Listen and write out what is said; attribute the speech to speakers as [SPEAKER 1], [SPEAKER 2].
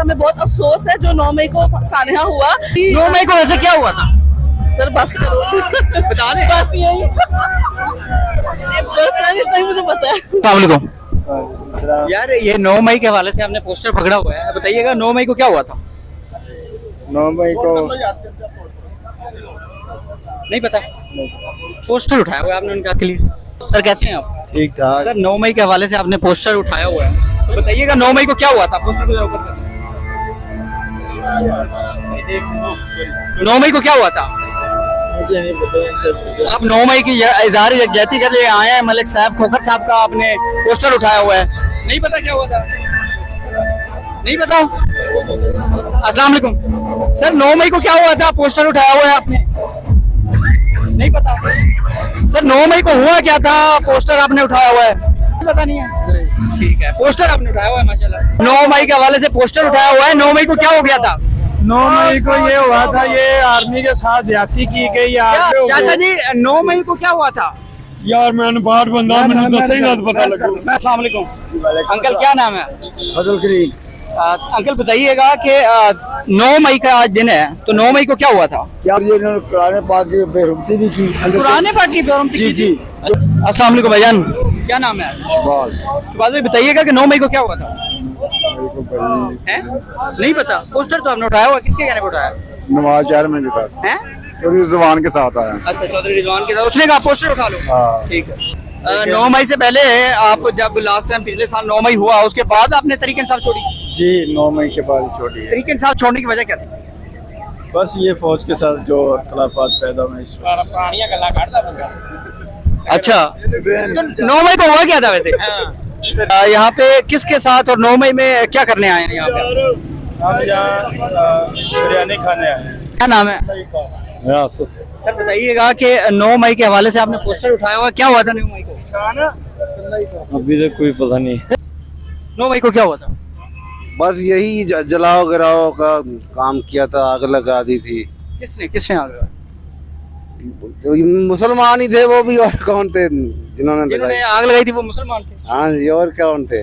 [SPEAKER 1] हमें बहुत अफसोस है जो 9 मई को सानहा हुआ।
[SPEAKER 2] 9 मई को वैसे क्या हुआ था?
[SPEAKER 1] सर बस करो,
[SPEAKER 2] बता दें।
[SPEAKER 1] बस यही, बस सर इतना ही मुझे पता है।
[SPEAKER 2] अस्सलाम वालेकुम। यार ये 9 मई के हवाले से आपने पोस्टर पकड़ा हुआ है, बताइएगा 9 मई को क्या हुआ था?
[SPEAKER 3] 9 मई को
[SPEAKER 2] नहीं पता। पोस्टर उठाया हुआ है आपने उनका क्लियर। सर कैसे हैं आप?
[SPEAKER 3] ठीक ठाक।
[SPEAKER 2] सर 9 मई के हवाले से आपने पोस्टर उठाया हुआ है, तो बताइएगा 9 मई को क्या हुआ था? पोस्टर को जरा ऊपर कर। 9 मई को क्या हुआ था? आप 9 मई की इजहार यकजहती के लिए आए हैं, मलिक साहब खोखर साहब का आपने पोस्टर उठाया हुआ है, नहीं पता क्या हुआ था? नहीं पता। अस्सलाम वालेकुम। सर 9 मई को क्या हुआ था? पोस्टर उठाया हुआ है आपने, नहीं पता। सर 9 मई को हुआ क्या था? पोस्टर आपने उठाया हुआ है, पता नहीं है। ठीक है, पोस्टर आपने उठाया हुआ है माशाल्लाह। 9 मई के हवाले से पोस्टर उठाया हुआ है। 9 मई को क्या हो गया था?
[SPEAKER 3] 9 मई को ये हुआ था, ये आर्मी के साथ ज्यादती की गई यार।
[SPEAKER 2] चाचा जी 9 मई को क्या हुआ था?
[SPEAKER 3] यार मैंने बाहर बंदा मैंने दसेगा तो पता लगू।
[SPEAKER 2] अस्सलाम वालेकुम। अंकल क्या नाम है?
[SPEAKER 3] फजल करीम।
[SPEAKER 2] अंकल बताइएगा कि 9 मई का आज दिन है, तो 9 मई को क्या हुआ था?
[SPEAKER 3] यार ये इन्होंने कुरान पाक की बेरुखती भी की।
[SPEAKER 2] पुराने पाक की बेरुखती की?
[SPEAKER 3] जी।
[SPEAKER 2] अस्सलाम वालेकुम भाईजान, क्या नाम है?
[SPEAKER 3] बस
[SPEAKER 2] बाद में बताइएगा कि 9 मई को क्या हुआ था? हैं? नहीं पता। पोस्टर तो हमने उठाया हुआ, किसके कहने पे उठाया?
[SPEAKER 3] नवाज चेयरमैन के साथ,
[SPEAKER 2] हैं?
[SPEAKER 3] चौधरी रिजवान के साथ आया।
[SPEAKER 2] अच्छा, चौधरी रिजवान के साथ उसने कहा पोस्टर उठा लो।
[SPEAKER 3] हाँ।
[SPEAKER 2] ठीक है। 9 मई से पहले आप जब लास्ट टाइम पिछले साल 9 मई हुआ, उसके बाद आपने तरीके इंसाफ छोड़ी?
[SPEAKER 3] जी 9 मई के बाद छोड़ी है।
[SPEAKER 2] तरीके इंसाफ छोड़ने की वजह क्या थी?
[SPEAKER 3] बस ये फौज के साथ जो इख्तलाफात पैदा हुए इस वक्त।
[SPEAKER 2] अच्छा, तो 9 मई को हुआ क्या था वैसे? यहाँ पे किसके साथ और 9 मई में क्या करने आए हैं यहाँ पे?
[SPEAKER 3] हम यहाँ बिरयानी खाने आए हैं।
[SPEAKER 2] क्या नाम है? सर बताइएगा कि 9 मई के हवाले से आपने पोस्टर उठाया हुआ, क्या हुआ था 9 मई को?
[SPEAKER 3] अभी तक कोई पता नहीं।
[SPEAKER 2] 9 मई को क्या हुआ था?
[SPEAKER 4] बस यही जलाओ गिराओ का काम किया था, आग लगा दी थी।
[SPEAKER 2] किसने आग लगाई?
[SPEAKER 4] मुसलमान ही थे वो भी, और कौन थे जिन्होंने
[SPEAKER 2] जिन्होंने
[SPEAKER 4] लगाई?
[SPEAKER 2] आग लगाई थी वो मुसलमान थे?
[SPEAKER 4] हाँ जी, और कौन थे?